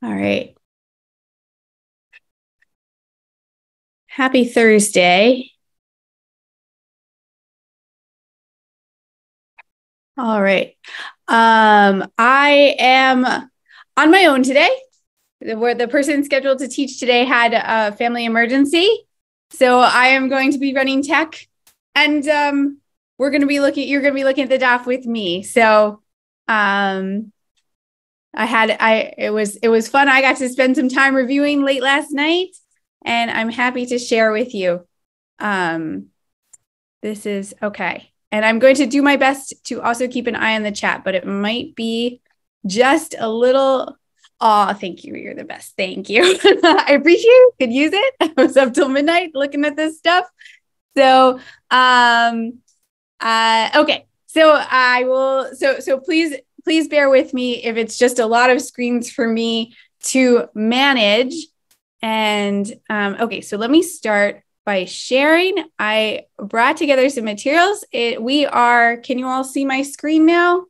All right. Happy Thursday. All right. I am on my own today. Where the person scheduled to teach today had a family emergency. So I am going to be running tech, and you're going to be looking at the Daf with me. So it was fun. I got to spend some time reviewing late last night, and I'm happy to share with you. This is okay. And I'm going to do my best to also keep an eye on the chat, but it might be just a little. Oh, thank you. You're the best. Thank you. I appreciate it. Could use it. I was up till midnight looking at this stuff. So, okay. So I will. So please bear with me if it's just a lot of screens for me to manage. And okay. So let me start by sharing. I brought together some materials. Can you all see my screen now?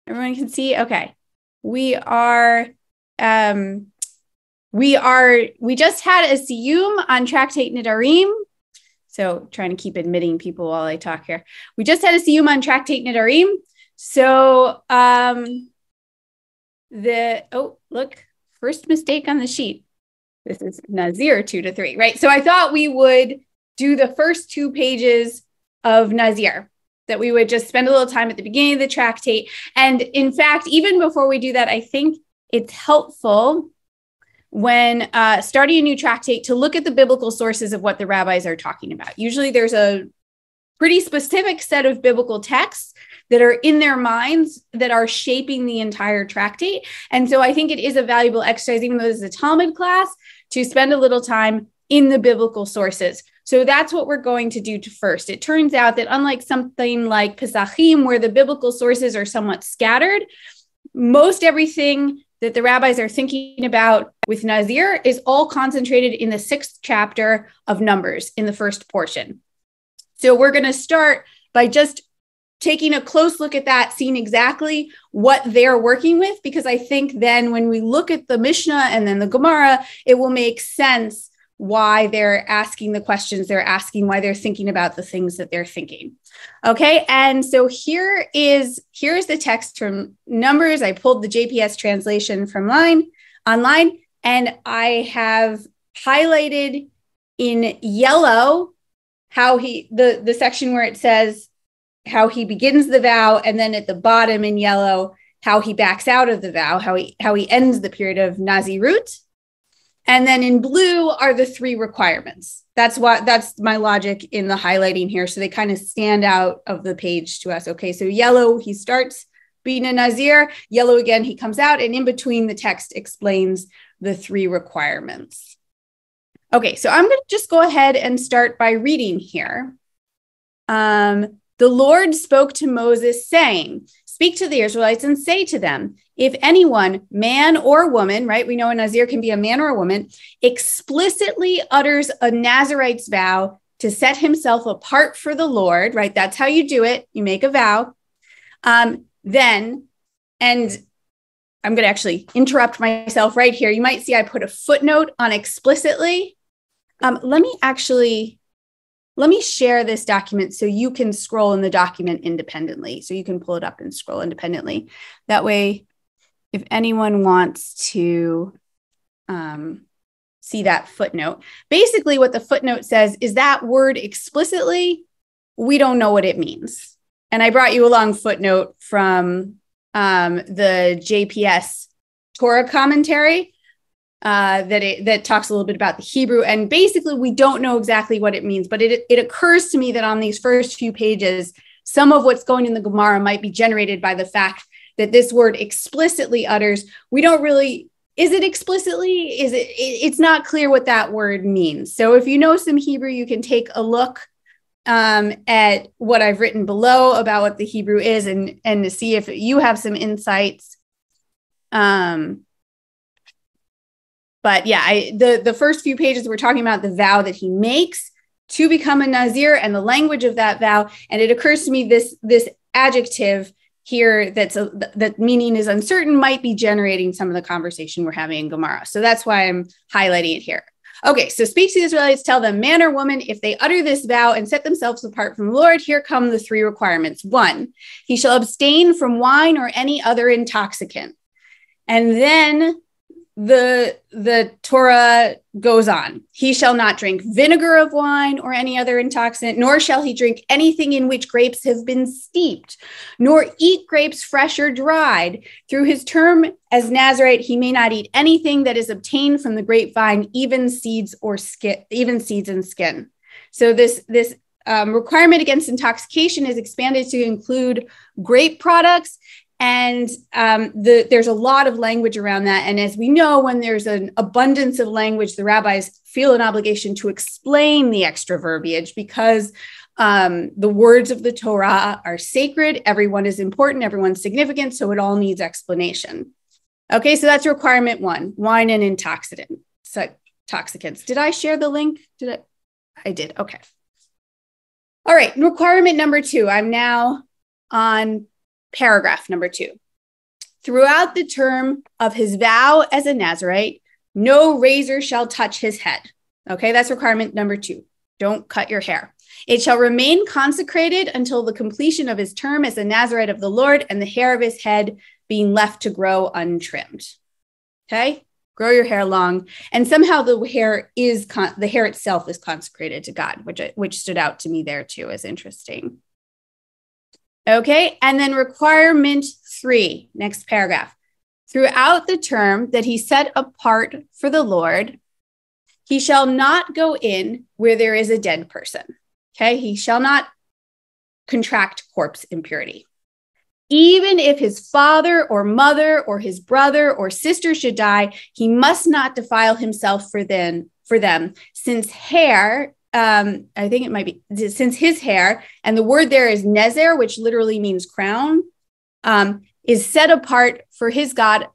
Everyone can see? Okay. We just had a siyum on Tractate Nidarim. So trying to keep admitting people while I talk here. We just had a siyum on Tractate Nidarim. So look, first mistake on the sheet. This is Nazir 2 to 3, right? So I thought we would do the first 2 pages of Nazir, that we would just spend a little time at the beginning of the tractate. And in fact, even before we do that, I think it's helpful when starting a new tractate to look at the biblical sources of what the rabbis are talking about. Usually there's a pretty specific set of biblical texts that are in their minds that are shaping the entire tractate. And so I think it is a valuable exercise, even though this is a Talmud class, to spend a little time in the biblical sources. So that's what we're going to do first. It turns out that unlike something like Pesachim, where the biblical sources are somewhat scattered, most everything that the rabbis are thinking about with Nazir is all concentrated in the 6th chapter of Numbers in the first portion. So we're going to start by just taking a close look at that, seeing exactly what they're working with, because I think then when we look at the Mishnah and then the Gemara, it will make sense why they're asking the questions they're asking, why they're thinking about the things that they're thinking. Okay, and so here's the text from Numbers. I pulled the JPS translation from online, and I have highlighted in yellow how the section where it says how he begins the vow, and then at the bottom in yellow, how he backs out of the vow, how he ends the period of Nazirut. And then in blue are the 3 requirements. That's my logic in the highlighting here. So they kind of stand out of the page to us. Okay, so yellow, he starts being a Nazir. Yellow again, he comes out, and in between the text explains the 3 requirements. Okay, so I'm going to just go ahead and start by reading here. The Lord spoke to Moses saying, "Speak to the Israelites and say to them, if anyone, man or woman," right? We know a Nazir can be a man or a woman, "explicitly utters a Nazirite's vow to set himself apart for the Lord," right? That's how you do it. You make a vow. Then, and I'm going to actually interrupt myself right here. You might see I put a footnote on explicitly. Let me share this document so you can scroll in the document independently. So you can pull it up and scroll independently. That way, if anyone wants to see that footnote, basically what the footnote says is that word explicitly, we don't know what it means. And I brought you a long footnote from the JPS Torah commentary that talks a little bit about the Hebrew. And basically, we don't know exactly what it means, but it occurs to me that on these first few pages, some of what's going in the Gemara might be generated by the fact that this word explicitly utters. We don't really, is it explicitly? It's not clear what that word means. So if you know some Hebrew, you can take a look at what I've written below about what the Hebrew is and to see if you have some insights. But yeah, the first few pages, we're talking about the vow that he makes to become a Nazir and the language of that vow. And it occurs to me this adjective here that meaning is uncertain might be generating some of the conversation we're having in Gemara. So that's why I'm highlighting it here. Okay, so speak to the Israelites, tell them, man or woman, if they utter this vow and set themselves apart from the Lord, here come the 3 requirements. 1, he shall abstain from wine or any other intoxicant. And then the Torah goes on. He shall not drink vinegar of wine or any other intoxicant, nor shall he drink anything in which grapes have been steeped, nor eat grapes fresh or dried. Through his term as Nazirite, he may not eat anything that is obtained from the grapevine, even seeds and skin. So this requirement against intoxication is expanded to include grape products. And there's a lot of language around that. And as we know, when there's an abundance of language, the rabbis feel an obligation to explain the extra verbiage because the words of the Torah are sacred. Everyone is important. Everyone's significant. So it all needs explanation. Okay, so that's requirement 1, wine and intoxicants. Did I share the link? I did. Okay. All right, requirement number 2. I'm now on paragraph number 2. Throughout the term of his vow as a Nazirite, no razor shall touch his head. Okay, that's requirement number 2. Don't cut your hair. It shall remain consecrated until the completion of his term as a Nazirite of the Lord, and the hair of his head being left to grow untrimmed. Okay, grow your hair long, and somehow the hair itself is consecrated to God, which stood out to me there too as interesting. Okay, and then requirement 3, next paragraph. Throughout the term that he set apart for the Lord, he shall not go in where there is a dead person. Okay, he shall not contract corpse impurity. Even if his father or mother or his brother or sister should die, he must not defile himself for them, since hair, I think it might be, since his hair, and the word there is nezer, which literally means crown, is set apart for his God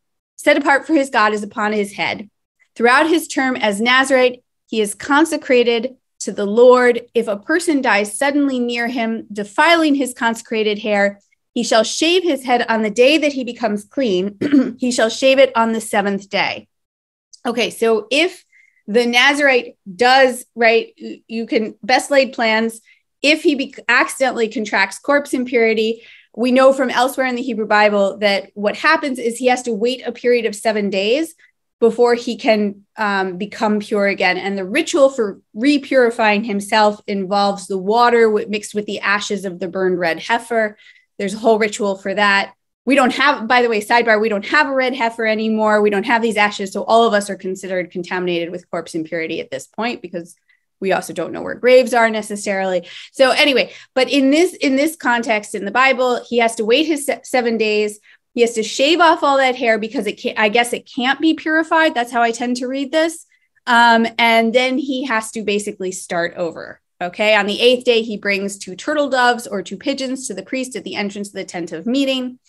is upon his head. Throughout his term as Nazirite, he is consecrated to the Lord. If a person dies suddenly near him, defiling his consecrated hair, he shall shave his head on the day that he becomes clean. He shall shave it on the 7th day. Okay, so if the Nazirite does, right, you can best laid plans. If he accidentally contracts corpse impurity, we know from elsewhere in the Hebrew Bible that what happens is he has to wait a period of 7 days before he can become pure again. And the ritual for repurifying himself involves the water mixed with the ashes of the burned red heifer. There's a whole ritual for that. We don't have, by the way, sidebar, we don't have a red heifer anymore. We don't have these ashes. So all of us are considered contaminated with corpse impurity at this point because we also don't know where graves are necessarily. So anyway, but in this context in the Bible, he has to wait his 7 days. He has to shave off all that hair because I guess it can't be purified. That's how I tend to read this. And then he has to basically start over. Okay. On the 8th day, he brings 2 turtle doves or 2 pigeons to the priest at the entrance of the tent of meeting.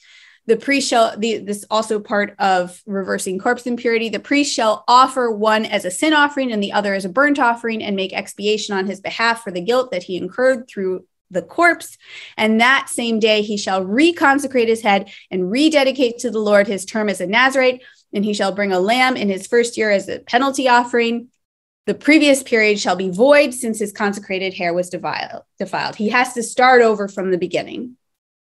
The priest this is also part of reversing corpse impurity. The priest shall offer one as a sin offering and the other as a burnt offering and make expiation on his behalf for the guilt that he incurred through the corpse. And that same day, he shall reconsecrate his head and rededicate to the Lord his term as a Nazirite. And he shall bring a lamb in his first year as a penalty offering. The previous period shall be void since his consecrated hair was defiled. He has to start over from the beginning.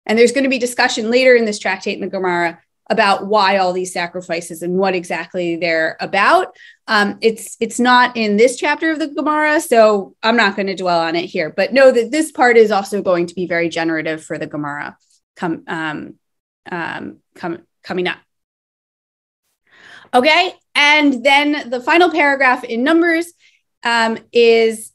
And there's going to be discussion later in this tractate in the Gemara about why all these sacrifices and what exactly they're about. It's not in this chapter of the Gemara, so I'm not going to dwell on it here. But know that this part is also going to be very generative for the Gemara coming up. Okay, and then the final paragraph in Numbers is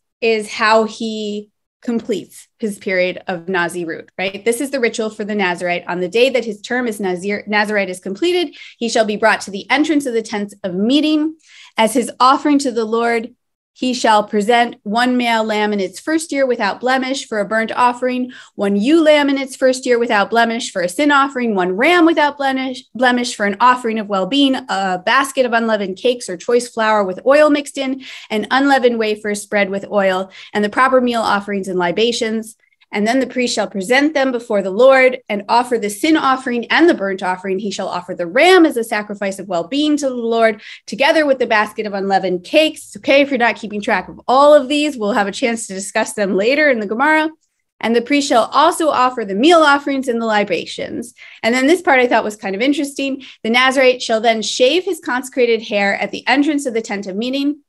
how he completes his period of Nazirut, right? This is the ritual for the Nazirite. On the day that his term as Nazirite is completed, he shall be brought to the entrance of the tent of meeting. As his offering to the Lord, he shall present 1 male lamb in its first year without blemish for a burnt offering, 1 ewe lamb in its first year without blemish for a sin offering, 1 ram without blemish for an offering of well-being, a basket of unleavened cakes or choice flour with oil mixed in, and unleavened wafers spread with oil, and the proper meal offerings and libations. And then the priest shall present them before the Lord and offer the sin offering and the burnt offering. He shall offer the ram as a sacrifice of well-being to the Lord, together with the basket of unleavened cakes. It's okay if you're not keeping track of all of these. We'll have a chance to discuss them later in the Gemara. And the priest shall also offer the meal offerings and the libations. And then this part I thought was kind of interesting. The Nazirite shall then shave his consecrated hair at the entrance of the tent of meeting,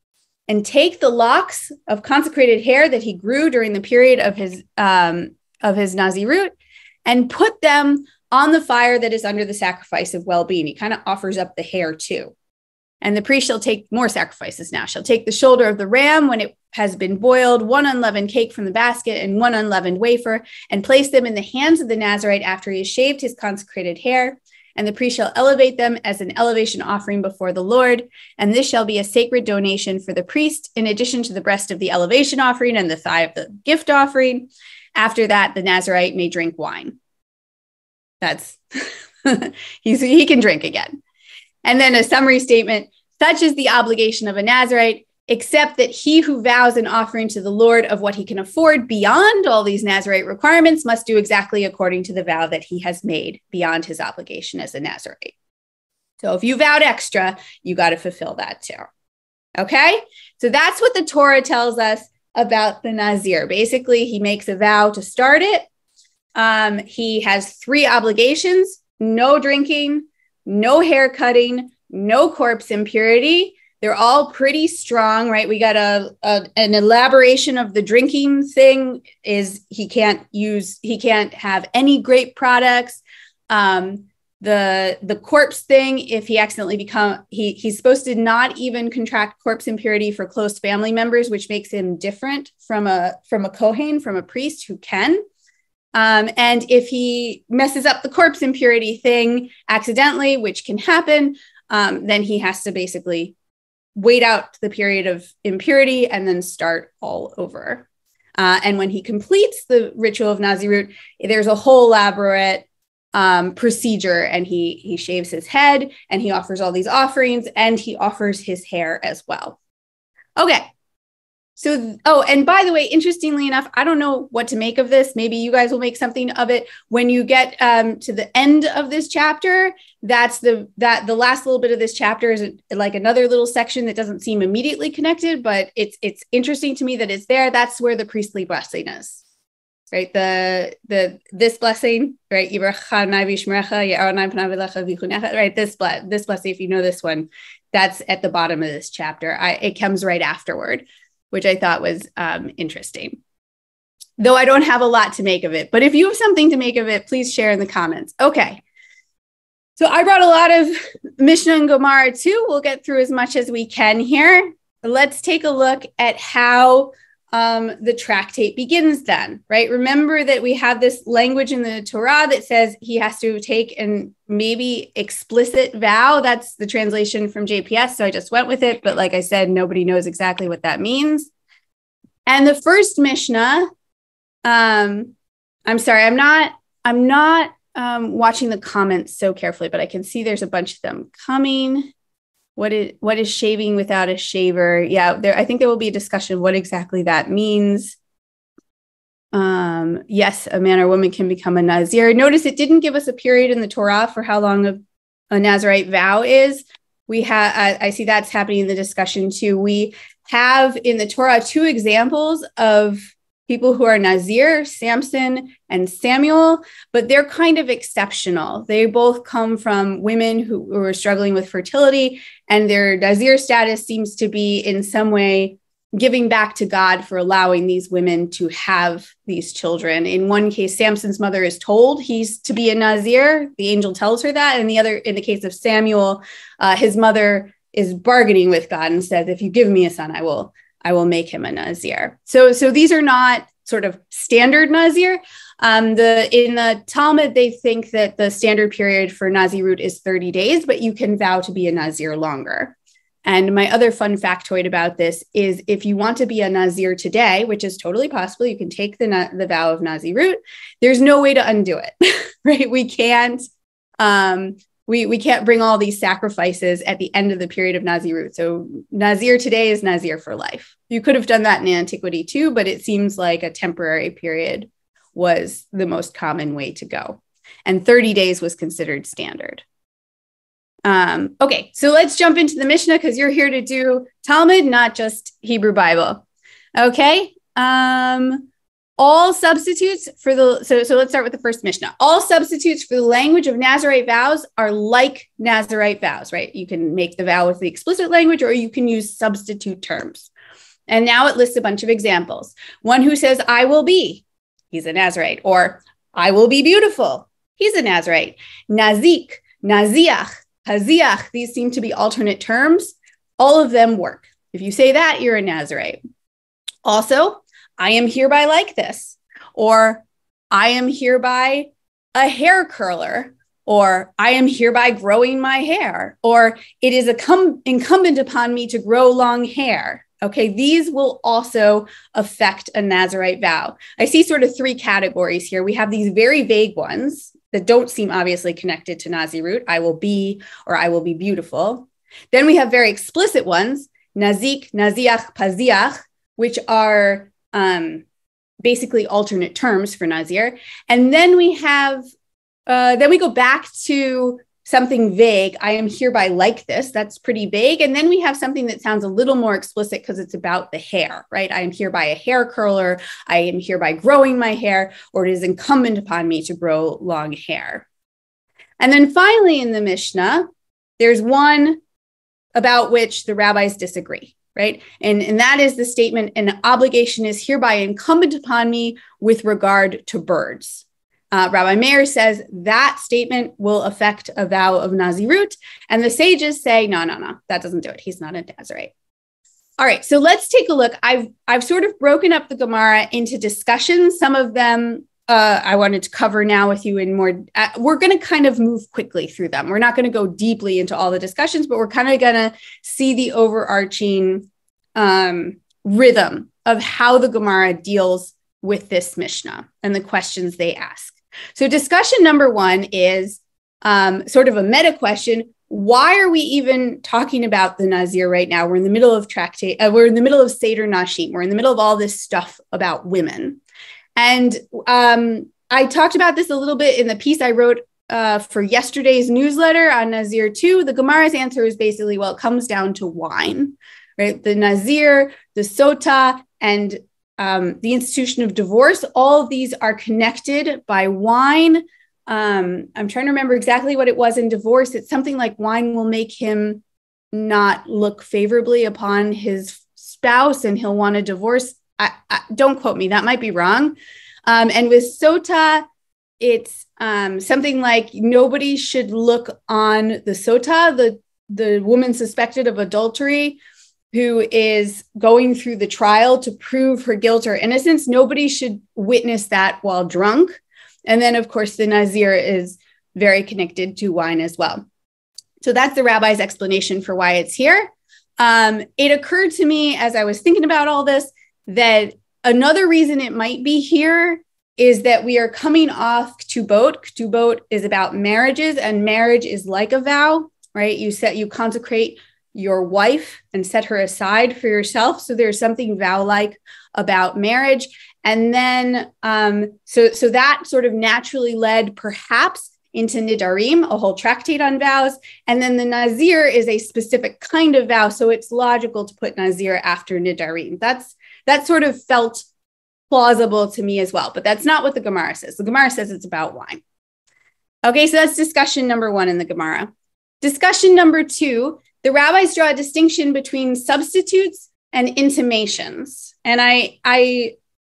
and take the locks of consecrated hair that he grew during the period of his Nazirut and put them on the fire that is under the sacrifice of well-being. He kind of offers up the hair too. And the priest shall take more sacrifices now. Shall take the shoulder of the ram when it has been boiled, one unleavened cake from the basket and one unleavened wafer, and place them in the hands of the Nazirite after he has shaved his consecrated hair. And the priest shall elevate them as an elevation offering before the Lord. And this shall be a sacred donation for the priest, in addition to the breast of the elevation offering and the thigh of the gift offering. After that, the Nazirite may drink wine. That's, he can drink again. And then a summary statement, such is the obligation of a Nazirite, except that he who vows an offering to the Lord of what he can afford beyond all these Nazirite requirements must do exactly according to the vow that he has made beyond his obligation as a Nazirite. So if you vowed extra, you got to fulfill that too. Okay? So that's what the Torah tells us about the Nazir. Basically, he makes a vow to start it. He has 3 obligations: no drinking, no hair cutting, no corpse impurity. They're all pretty strong, right? We got an elaboration of the drinking thing is he can't have any grape products. The corpse thing, if he accidentally he's supposed to not even contract corpse impurity for close family members, which makes him different from a Kohen, from a priest who can. And if he messes up the corpse impurity thing accidentally, which can happen, then he has to basically wait out the period of impurity and then start all over. And when he completes the ritual of Nazirut, there's a whole elaborate procedure, and he shaves his head and he offers all these offerings and he offers his hair as well. Okay. So, and by the way, interestingly enough, I don't know what to make of this. Maybe you guys will make something of it. When you get to the end of this chapter, that's the last little bit of this chapter is like another little section that doesn't seem immediately connected, but it's interesting to me that it's there. That's where the priestly blessing is, right? This blessing, right? Right. This blessing, if you know this one, that's at the bottom of this chapter. It comes right afterward, which I thought was interesting. Though I don't have a lot to make of it, but if you have something to make of it, please share in the comments. Okay. So I brought a lot of Mishnah and Gemara too. We'll get through as much as we can here. Let's take a look at how the tractate begins then, right? Remember that we have this language in the Torah that says he has to take an maybe explicit vow. That's the translation from JPS. So I just went with it. But like I said, nobody knows exactly what that means. And the first Mishnah, I'm sorry, I'm not watching the comments so carefully, but I can see there's a bunch of them coming. What is shaving without a shaver? Yeah, I think there will be a discussion of what exactly that means. Yes, a man or woman can become a Nazir. Notice it didn't give us a period in the Torah for how long a Nazirite vow is. I see that's happening in the discussion too. We have in the Torah 2 examples of people who are Nazir, Samson and Samuel, but they're kind of exceptional. They both come from women who are struggling with fertility, and their Nazir status seems to be in some way giving back to God for allowing these women to have these children. In one case, Samson's mother is told he's to be a Nazir. The angel tells her that. And in the case of Samuel, his mother is bargaining with God and says, if you give me a son, I will make him a Nazir. So these are not sort of standard Nazir. In the Talmud, they think that the standard period for Nazirut is 30 days, but you can vow to be a Nazir longer. And my other fun factoid about this is if you want to be a Nazir today, which is totally possible, you can take the vow of Nazirut. There's no way to undo it, right? We can't bring all these sacrifices at the end of the period of Nazirut. So Nazir today is Nazir for life. You could have done that in antiquity too, but it seems like a temporary period was the most common way to go. And 30 days was considered standard. Okay, so let's jump into the Mishnah because you're here to do Talmud, not just Hebrew Bible. Okay, all substitutes for the, so let's start with the first Mishnah. All substitutes for the language of Nazirite vows are like Nazirite vows, right? You can make the vow with the explicit language or you can use substitute terms. And now it lists a bunch of examples. One who says, I will be, he's a Nazirite, or I will be beautiful, he's a Nazirite. Nazik, Naziach, Haziach, these seem to be alternate terms. All of them work. If you say that, you're a Nazirite. Also, I am hereby like this, or I am hereby a hair curler, or I am hereby growing my hair, or it is incumbent upon me to grow long hair. Okay, these will also affect a Nazirite vow. I see sort of three categories here. We have these very vague ones that don't seem obviously connected to Nazirut, I will be, or I will be beautiful. Then we have very explicit ones, Nazik, Naziach, Paziach, which are basically alternate terms for Nazir. And then we have, then we go back to something vague. I am hereby like this. That's pretty vague. And then we have something that sounds a little more explicit because it's about the hair, right? I am hereby a hair curler. I am hereby growing my hair, or it is incumbent upon me to grow long hair. And then finally in the Mishnah, there's one about which the rabbis disagree, right? And that is the statement, an obligation is hereby incumbent upon me with regard to birds. Rabbi Meir says that statement will affect a vow of Nazirut, and the sages say, no, that doesn't do it. He's not a Nazirite. All right, so let's take a look. I've sort of broken up the Gemara into discussions. Some of them I wanted to cover now with you in more. We're going to kind of move quickly through them. We're not going to go deeply into all the discussions, but we're kind of going to see the overarching rhythm of how the Gemara deals with this Mishnah and the questions they ask. So discussion number one is sort of a meta question. Why are we even talking about the Nazir right now? We're in the middle of we're in the middle of Seder Nashim. We're in the middle of all this stuff about women. And I talked about this a little bit in the piece I wrote for yesterday's newsletter on Nazir 2. The Gemara's answer is basically, well, it comes down to wine, right? The Nazir, the Sota, and the institution of divorce, all of these are connected by wine. I'm trying to remember exactly what it was in divorce. It's something like wine will make him not look favorably upon his spouse and he'll want a divorce. Don't quote me, that might be wrong. And with Sota, it's something like nobody should look on the Sota, the woman suspected of adultery, who is going through the trial to prove her guilt or innocence. Nobody should witness that while drunk. And then, of course, the Nazir is very connected to wine as well. So that's the rabbi's explanation for why it's here. It occurred to me as I was thinking about all this that another reason it might be here is that we are coming off Ketubot. Ketubot is about marriages, and marriage is like a vow, right? You consecrate your wife and set her aside for yourself. So there's something vow-like about marriage. And then, so that sort of naturally led perhaps into Nidarim, a whole tractate on vows. And then the Nazir is a specific kind of vow. So it's logical to put Nazir after Nidarim. That sort of felt plausible to me as well, but that's not what the Gemara says. The Gemara says it's about wine. Okay, so that's discussion number one in the Gemara. Discussion number two, the rabbis draw a distinction between substitutes and intimations. And I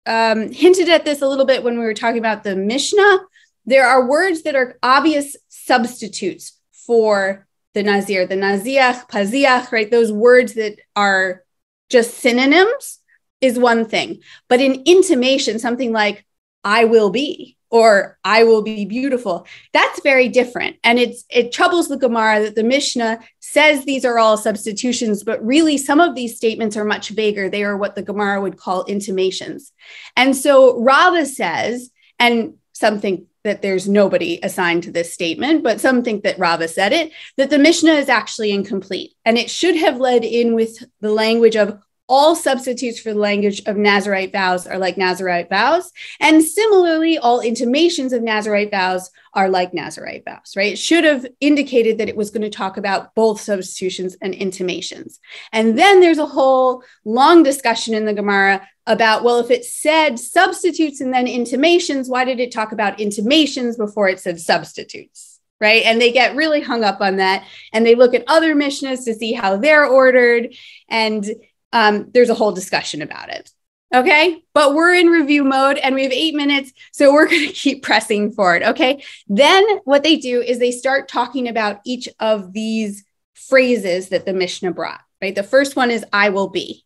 hinted at this a little bit when we were talking about the Mishnah. There are words that are obvious substitutes for the Nazir, the Naziach, Paziach, right? Those words that are just synonyms is one thing. But in intimation, something like I will be, or I will be beautiful, that's very different. And it troubles the Gemara that the Mishnah says these are all substitutions, but really some of these statements are much vaguer. They are what the Gemara would call intimations. And so Rava says, and something that there's nobody assigned to this statement, but some think that Rava said it, that the Mishnah is actually incomplete. And it should have led in with the language of all substitutes for the language of Nazirite vows are like Nazirite vows. And similarly, all intimations of Nazirite vows are like Nazirite vows, right? It should have indicated that it was going to talk about both substitutions and intimations. And then there's a whole long discussion in the Gemara about, well, if it said substitutes and then intimations, why did it talk about intimations before it said substitutes, right? And they get really hung up on that. And they look at other Mishnahs to see how they're ordered. And there's a whole discussion about it. Okay, but we're in review mode and we have 8 minutes, so we're going to keep pressing forward. Okay, then what they do is they start talking about each of these phrases that the Mishnah brought, right? The first one is I will be.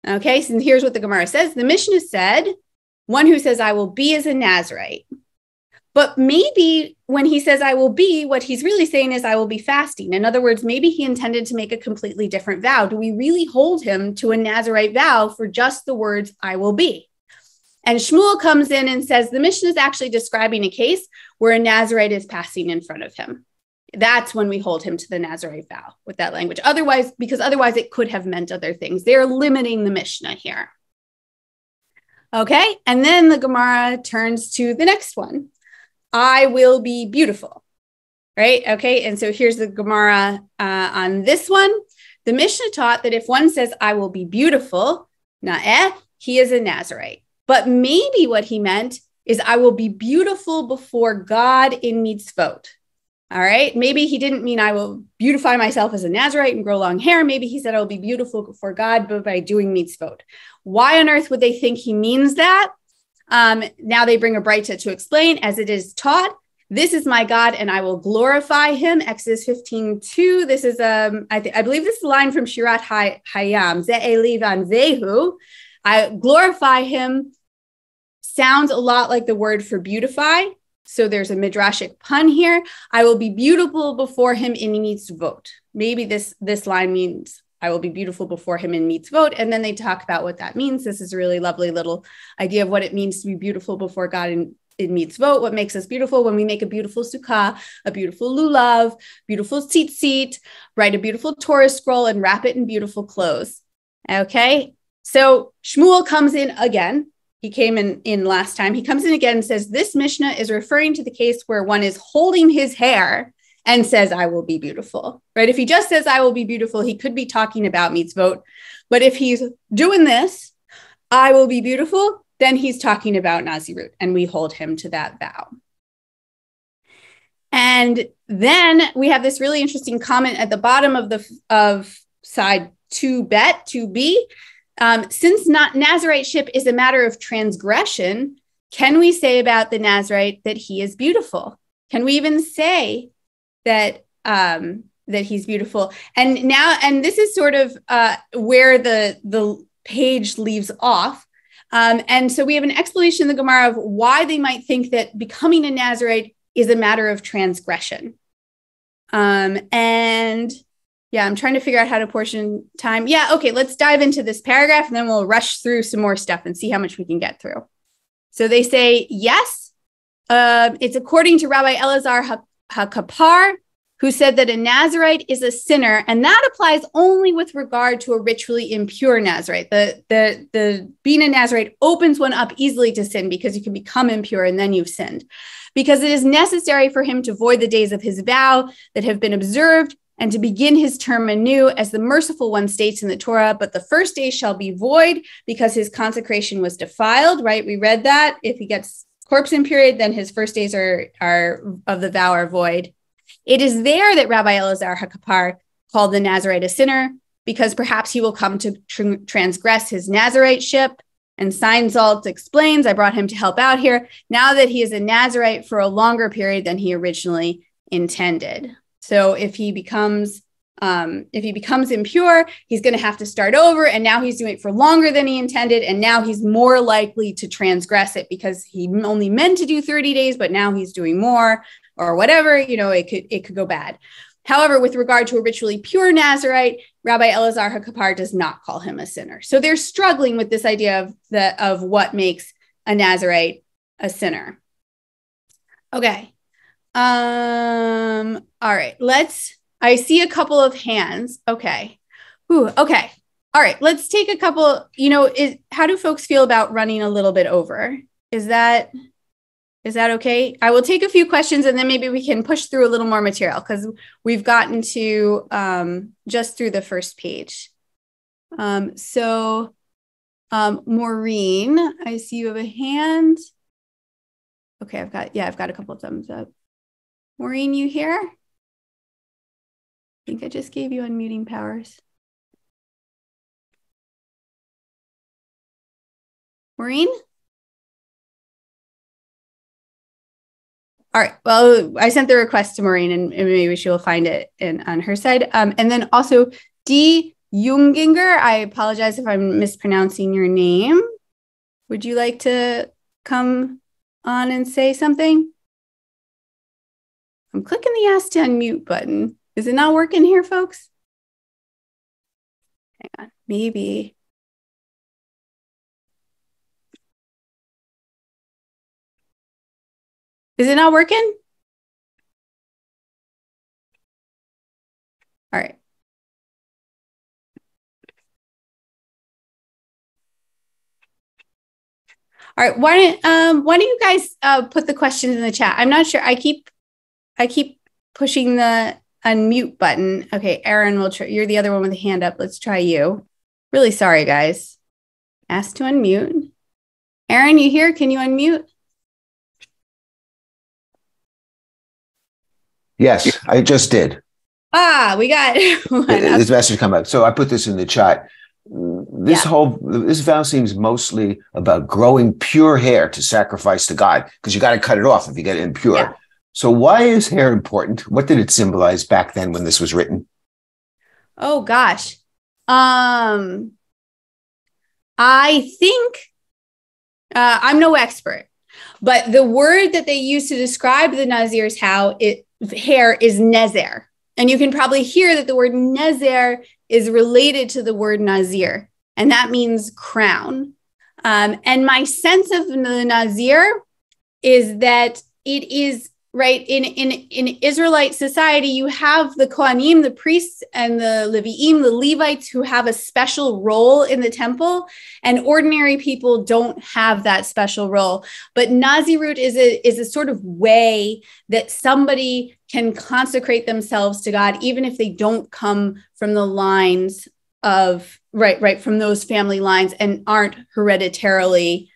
Okay, so here's what the Gemara says. The Mishnah said, one who says I will be is a Nazirite. But maybe when he says I will be, what he's really saying is I will be fasting. In other words, maybe he intended to make a completely different vow. Do we really hold him to a Nazirite vow for just the words I will be? And Shmuel comes in and says the Mishnah is actually describing a case where a Nazirite is passing in front of him. That's when we hold him to the Nazirite vow with that language. Otherwise it could have meant other things. They're limiting the Mishnah here. Okay, and then the Gemara turns to the next one. I will be beautiful, right? Okay, and so here's the Gemara on this one. The Mishnah taught that if one says, I will be beautiful, he is a Nazirite. But maybe what he meant is I will be beautiful before God in mitzvot. All right, maybe he didn't mean I will beautify myself as a Nazirite and grow long hair. Maybe he said I will be beautiful before God, but by doing mitzvot. Why on earth would they think he means that? Now they bring a Braita to explain, as it is taught, this is my God and I will glorify him. Exodus 15:2. This is, I believe this is a line from Shirat Hayam. Ze'eli vanvehu. I glorify him sounds a lot like the word for beautify. So there's a midrashic pun here. I will be beautiful before him in mitzvot. Maybe this line means I will be beautiful before him in mitzvot. And then they talk about what that means. This is a really lovely little idea of what it means to be beautiful before God in mitzvot. What makes us beautiful when we make a beautiful sukkah, a beautiful lulav, beautiful tzitzit, write a beautiful Torah scroll and wrap it in beautiful clothes. Okay. So Shmuel comes in again. He came in last time. He comes in again and says, this Mishnah is referring to the case where one is holding his hair and says, I will be beautiful, right? If he just says, I will be beautiful, he could be talking about mitzvot. But if he's doing this, I will be beautiful, then he's talking about Nazirut, and we hold him to that vow. And then we have this really interesting comment at the bottom of side 2bet, 2b. Since Naziriteship is a matter of transgression, can we say about the Nazirite that he is beautiful? Can we even say that he's beautiful? And this is sort of where the page leaves off. And so we have an explanation in the Gemara of why they might think that becoming a Nazirite is a matter of transgression. And yeah, I'm trying to figure out how to portion time. Yeah, okay, let's dive into this paragraph and then we'll rush through some more stuff and see how much we can get through. So they say, yes, it's according to Rabbi Elazar HaKapar, who said that a Nazirite is a sinner, and that applies only with regard to a ritually impure Nazirite. The being a Nazirite opens one up easily to sin because you can become impure and then you've sinned. Because it is necessary for him to void the days of his vow that have been observed and to begin his term anew, as the merciful one states in the Torah, but the first day shall be void because his consecration was defiled, right? We read that. If he gets corpse impurity, then his first days are of the vow are void. It is there that Rabbi Elazar HaKapar called the Nazirite a sinner, because perhaps he will come to transgress his Naziriteship. And Seinzalt explains, I brought him to help out here, now that he is a Nazirite for a longer period than he originally intended. So if he becomes impure, he's going to have to start over. And now he's doing it for longer than he intended. And now he's more likely to transgress it because he only meant to do 30 days, but now he's doing more or whatever, it could go bad. However, with regard to a ritually pure Nazirite, Rabbi Elazar HaKapar does not call him a sinner. So they're struggling with this idea of what makes a Nazirite a sinner. Okay. All right, I see a couple of hands. Okay. Okay. All right, let's take a couple, how do folks feel about running a little bit over? Is that okay? I will take a few questions and then maybe we can push through a little more material because we've gotten to just through the first page. Maureen, I see you have a hand. Okay, I've got a couple of thumbs up. Maureen, you here? I think I just gave you unmuting powers. Maureen? All right. Well, I sent the request to Maureen and maybe she will find it on her side. And then also D. Junginger, I apologize if I'm mispronouncing your name. Would you like to come on and say something? I'm clicking the ask to unmute button. Is it not working here, folks? Hang on, maybe. Is it not working? All right. All right. Why don't you guys put the questions in the chat? I'm not sure. I keep pushing the unmute button. Okay, Aaron, we'll try. You're the other one with a hand up. Let's try you. Really sorry, guys. Ask to unmute. Aaron, you here? Can you unmute? Yes, I just did. We got this message come up. So I put this in the chat. This vow seems mostly about growing pure hair to sacrifice to God, because you got to cut it off if you get it impure. Yeah. So why is hair important? What did it symbolize back then when this was written? Oh gosh. I think I'm no expert, but the word that they use to describe the Nazir's hair is nezer. And you can probably hear that the word nezer is related to the word Nazir, and that means crown. And my sense of the Nazir is that it is, right, in Israelite society, you have the Kohanim, the priests, and the Leviim, the Levites, who have a special role in the temple, and ordinary people don't have that special role. But Nazirut is a sort of way that somebody can consecrate themselves to God, even if they don't come from the lines of, right, from those family lines and aren't hereditarily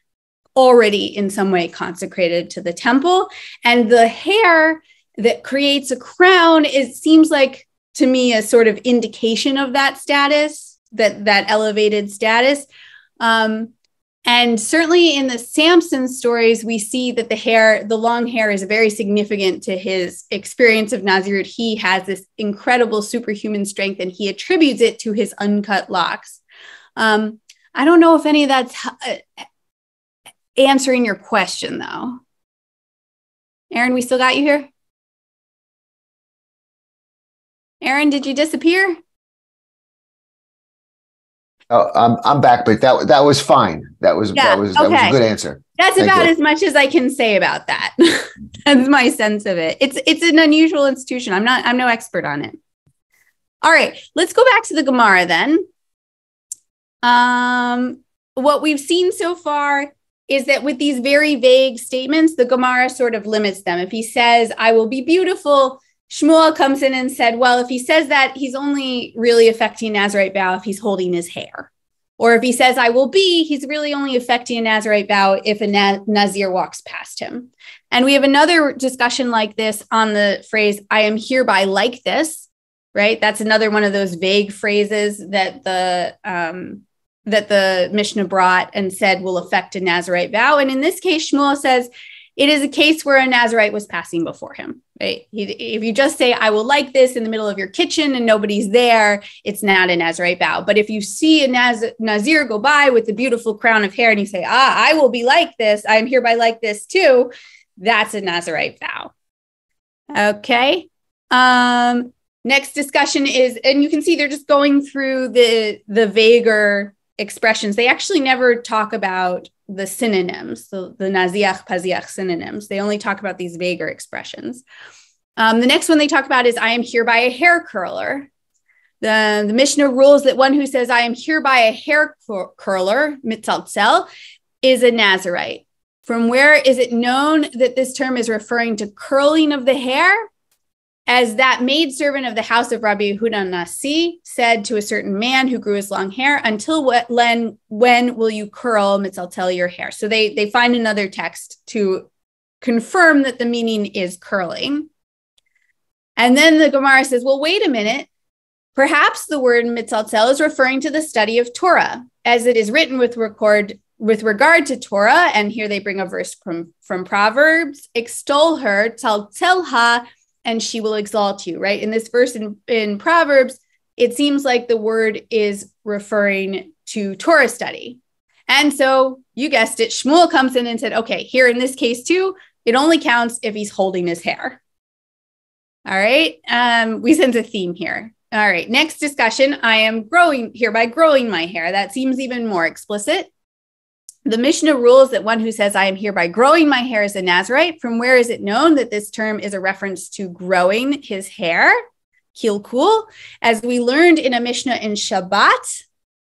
already in some way consecrated to the temple. And the hair that creates a crown, it seems like to me a sort of indication of that status, that elevated status. And certainly in the Samson stories, we see that the long hair is very significant to his experience of Nazirut. He has this incredible superhuman strength and he attributes it to his uncut locks. I don't know if any of that's answering your question, though. Aaron, we still got you here? Aaron, did you disappear? Oh, I'm back, but that was fine. That was a good answer. That's about as much as I can say about that. That's my sense of it. It's an unusual institution. I'm no expert on it. All right, let's go back to the Gemara then. What we've seen so far is that with these very vague statements, the Gemara sort of limits them. If he says, I will be beautiful, Shmuel comes in and said, well, if he says that, he's only really affecting a Nazirite vow if he's holding his hair. Or if he says, I will be, he's really only affecting a Nazirite vow if a Nazir walks past him. And we have another discussion like this on the phrase, I am hereby like this, right? That's another one of those vague phrases that the Mishnah brought and said will affect a Nazirite vow. And in this case, Shmuel says, it is a case where a Nazirite was passing before him, right? If you just say, I will like this in the middle of your kitchen and nobody's there, it's not a Nazirite vow. But if you see a Nazir go by with the beautiful crown of hair and you say, I will be like this, I am hereby like this too, that's a Nazirite vow. Okay. Next discussion is, and you can see they're just going through the vaguer expressions. They actually never talk about the synonyms, the naziach, paziach synonyms. They only talk about these vaguer expressions. The next one they talk about is, I am hereby a hair curler. The Mishnah rules that one who says, I am hereby a hair curler, mitzaltzel, is a Nazirite. From where is it known that this term is referring to curling of the hair? As that maidservant of the house of Rabbi Yehuda Nasi said to a certain man who grew his long hair, until when will you curl, mitzaltel, your hair? So they find another text to confirm that the meaning is curling. And then the Gemara says, well, wait a minute. Perhaps the word mitzaltel is referring to the study of Torah, as it is written with regard to Torah. And here they bring a verse from Proverbs, extol her, taltelha, and she will exalt you, right? In this verse in Proverbs, it seems like the word is referring to Torah study. And so you guessed it, Shmuel comes in and said, okay, here in this case too, it only counts if he's holding his hair. All right, we sense a theme here. All right, next discussion, I am hereby growing my hair. That seems even more explicit. The Mishnah rules that one who says, I am hereby growing my hair is a Nazirite. From where is it known that this term is a reference to growing his hair? Kilkul. As we learned in a Mishnah in Shabbat,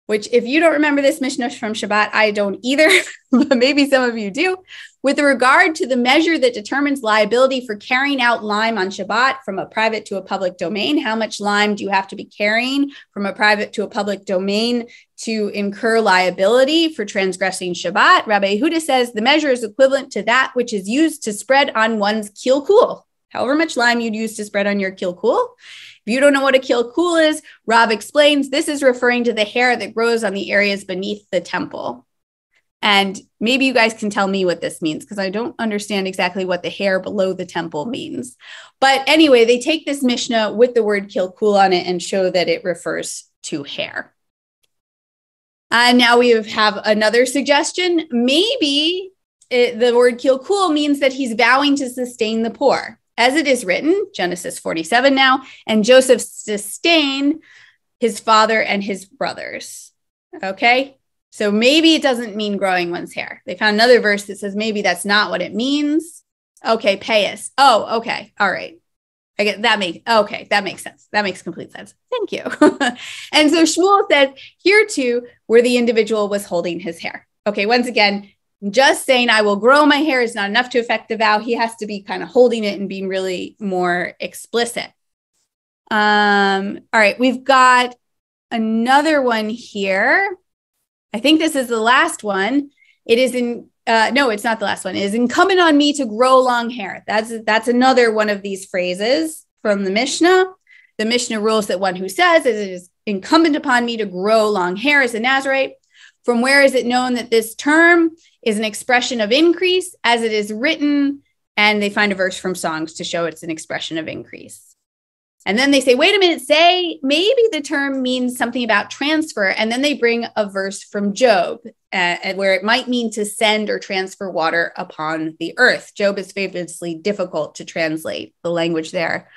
which if you don't remember this Mishnah from Shabbat, I don't either, but maybe some of you do. With regard to the measure that determines liability for carrying out lime on Shabbat from a private to a public domain, how much lime do you have to be carrying from a private to a public domain to incur liability for transgressing Shabbat? Rabbi Yehuda says the measure is equivalent to that which is used to spread on one's kilkul, however much lime you'd use to spread on your kilkul. If you don't know what a kilkul is, Rav explains this is referring to the hair that grows on the areas beneath the temple. And maybe you guys can tell me what this means, because I don't understand exactly what the hair below the temple means. But anyway, they take this Mishnah with the word kilkul on it and show that it refers to hair. And now we have another suggestion. Maybe the word kilkul means that he's vowing to sustain the poor. As it is written, Genesis 47 now, and Joseph sustained his father and his brothers. Okay, so maybe it doesn't mean growing one's hair. They found another verse that says maybe that's not what it means. Okay, payas. Oh, okay, all right. I get that that makes sense. That makes complete sense. Thank you. And so Shmuel says here too, where the individual was holding his hair. Okay, once again, just saying I will grow my hair is not enough to affect the vow. He has to be kind of holding it and being really more explicit. All right, we've got another one here. I think this is the last one. It is no, it's not the last one. It is incumbent on me to grow long hair. That's another one of these phrases from the Mishnah. The Mishnah rules that one who says it is incumbent upon me to grow long hair is a Nazirite. From where is it known that this term is an expression of increase, as it is written? And they find a verse from Songs to show it's an expression of increase. And then they say, wait a minute, say maybe the term means something about transfer. And then they bring a verse from Job, where it might mean to send or transfer water upon the earth. Job is famously difficult to translate. The language there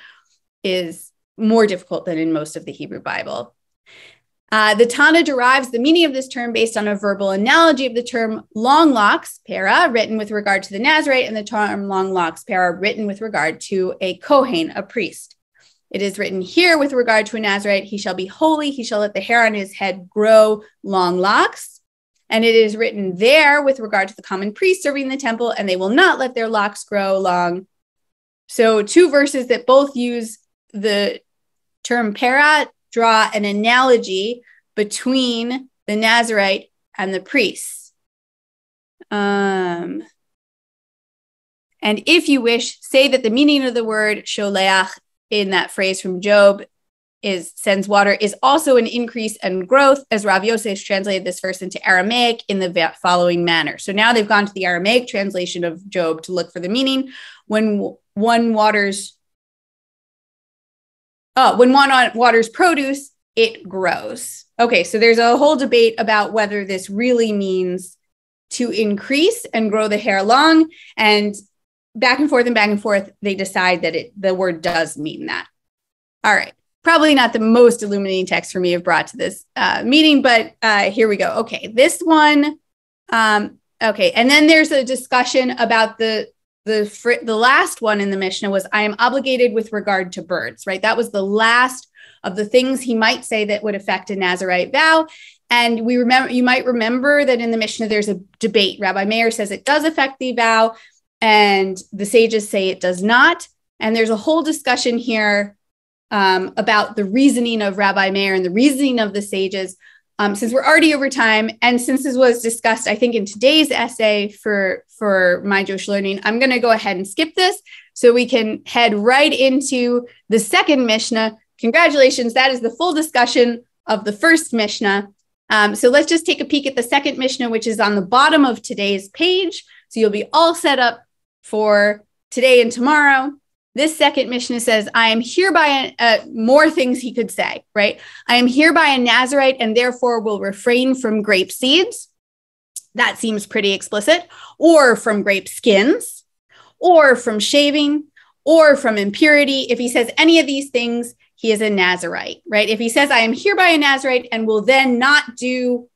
is more difficult than in most of the Hebrew Bible. The Tana derives the meaning of this term based on a verbal analogy of the term long locks, para, written with regard to the Nazirite, and the term long locks, para, written with regard to a Kohen, a priest. It is written here with regard to a Nazirite, he shall be holy, he shall let the hair on his head grow long locks. And it is written there with regard to the common priest serving the temple, and they will not let their locks grow long. So two verses that both use the term para draw an analogy between the Nazirite and the priests. And if you wish, say that the meaning of the word sholeach in that phrase from Job is sends water is also an increase and growth, as Rav Yosef translated this verse into Aramaic in the following manner. So now they've gone to the Aramaic translation of Job to look for the meaning. When one waters produce, it grows. Okay, so there's a whole debate about whether this really means to increase and grow the hair long, and back and forth, they decide that the word does mean that. All right, probably not the most illuminating text for me have brought to this meeting, but here we go. Okay, this one. Okay, and then there's a discussion about the last one in the Mishnah was I am obligated with regard to birds, right? That was the last of the things he might say that would affect a Nazirite vow. And you might remember that in the Mishnah, there's a debate. Rabbi Meir says it does affect the vow, and the sages say it does not. And there's a whole discussion here about the reasoning of Rabbi Meir and the reasoning of the sages. Since we're already over time, and since this was discussed, I think, in today's essay for My Jewish Learning, I'm going to go ahead and skip this so we can head right into the second Mishnah. Congratulations, that is the full discussion of the first Mishnah. So let's just take a peek at the second Mishnah, which is on the bottom of today's page. So you'll be all set up for today and tomorrow. This second Mishnah says, I am hereby, more things he could say, right? I am hereby a Nazirite and therefore will refrain from grape seeds. That seems pretty explicit. Or from grape skins, or from shaving, or from impurity. If he says any of these things, he is a Nazirite, right? If he says, I am hereby a Nazirite and will then not do,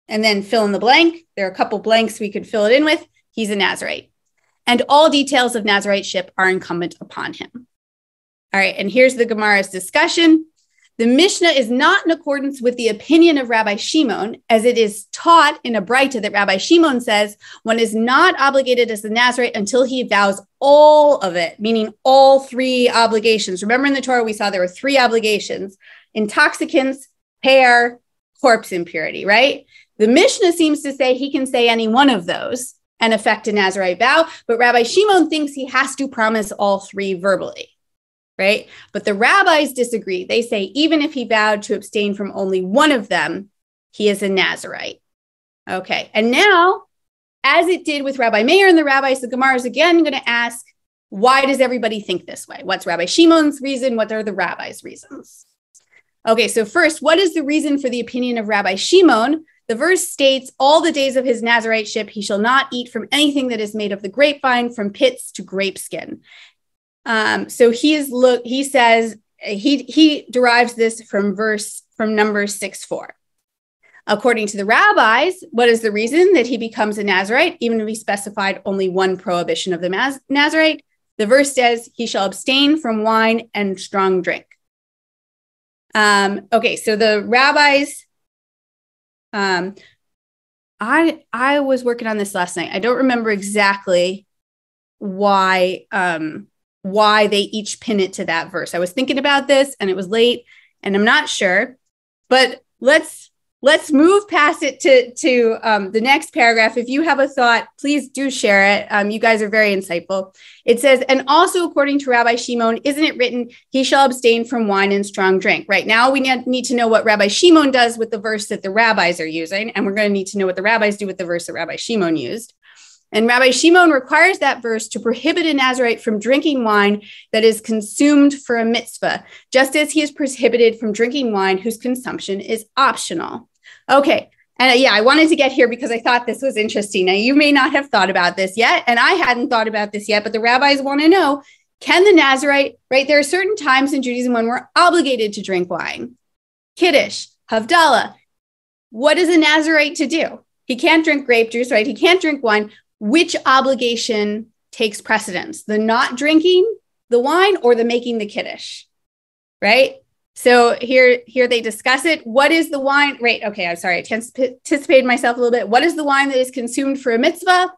and then fill in the blank, there are a couple blanks we could fill it in with, he's a Nazirite. And all details of Naziriteship are incumbent upon him. All right, and here's the Gemara's discussion. The Mishnah is not in accordance with the opinion of Rabbi Shimon, as it is taught in a Braita that Rabbi Shimon says one is not obligated as a Nazirite until he vows all of it, meaning all three obligations. Remember in the Torah, we saw there were three obligations: intoxicants, hair, corpse impurity, right? The Mishnah seems to say he can say any one of those and affect a Nazirite vow, but Rabbi Shimon thinks he has to promise all three verbally. Right? But the rabbis disagree. They say even if he vowed to abstain from only one of them, he is a Nazirite. Okay. And now, as it did with Rabbi Meir and the rabbis, the Gemara is again going to ask, why does everybody think this way? What's Rabbi Shimon's reason? What are the rabbis' reasons? Okay. So first, what is the reason for the opinion of Rabbi Shimon? The verse states, all the days of his Naziriteship, he shall not eat from anything that is made of the grapevine, from pits to grape skin. So he says he derives this from Numbers 6:4. According to the rabbis, what is the reason that he becomes a Nazirite, even if he specified only one prohibition of the Nazirite? The verse says he shall abstain from wine and strong drink. Okay, so the rabbis, I was working on this last night. I don't remember exactly why they each pin it to that verse. I was thinking about this and it was late and I'm not sure, but let's move past it to the next paragraph. If you have a thought, please do share it. You guys are very insightful. It says, and also according to Rabbi Shimon, isn't it written, he shall abstain from wine and strong drink? Right now we need to know what Rabbi Shimon does with the verse that the rabbis are using. And we're going to need to know what the rabbis do with the verse that Rabbi Shimon used. And Rabbi Shimon requires that verse to prohibit a Nazirite from drinking wine that is consumed for a mitzvah, just as he is prohibited from drinking wine whose consumption is optional. Okay. And I wanted to get here because I thought this was interesting. Now, you may not have thought about this yet, and I hadn't thought about this yet, but the rabbis want to know, can the Nazirite, right? There are certain times in Judaism when we're obligated to drink wine. Kiddush, Havdalah. What is a Nazirite to do? He can't drink grape juice, right? He can't drink wine. Which obligation takes precedence? The not drinking the wine or the making the kiddush, right? So here they discuss it. What is the wine? Right. Okay. I'm sorry. I anticipated myself a little bit. What is the wine that is consumed for a mitzvah?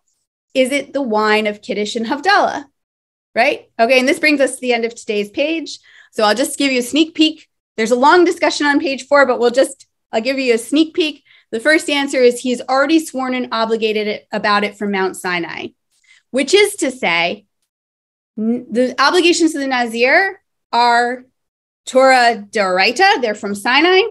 Is it the wine of kiddush and havdalah? Right. Okay. And this brings us to the end of today's page. So I'll just give you a sneak peek. There's a long discussion on page 4, but I'll give you a sneak peek. The first answer is he's already sworn and obligated about it from Mount Sinai, which is to say the obligations of the Nazir are Torah D'Oraita, they're from Sinai,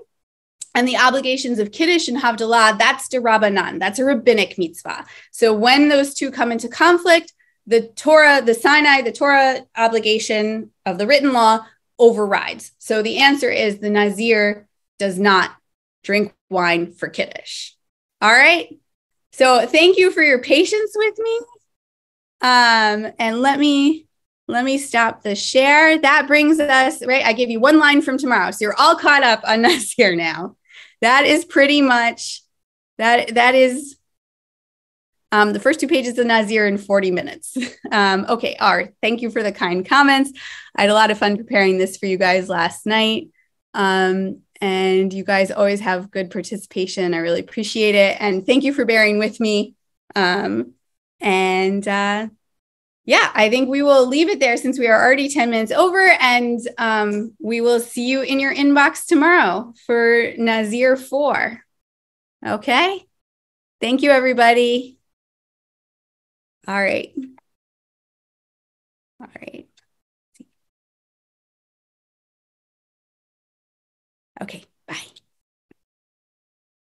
and the obligations of Kiddush and Havdalah, that's D'Rabbanan, that's a rabbinic mitzvah. So when those two come into conflict, the Torah obligation of the written law overrides. So the answer is the Nazir does not drink wine for Kiddush. All right. So thank you for your patience with me. And let me stop the share. That brings us, right? I gave you one line from tomorrow. So you're all caught up on Nazir now. That is pretty much, that is the first 2 pages of Nazir in 40 minutes. Okay. Thank you for the kind comments. I had a lot of fun preparing this for you guys last night. And you guys always have good participation. I really appreciate it. And thank you for bearing with me. Yeah, I think we will leave it there since we are already 10 minutes over, and we will see you in your inbox tomorrow for Nazir 4. Okay. Thank you, everybody. All right. All right. Okay, bye.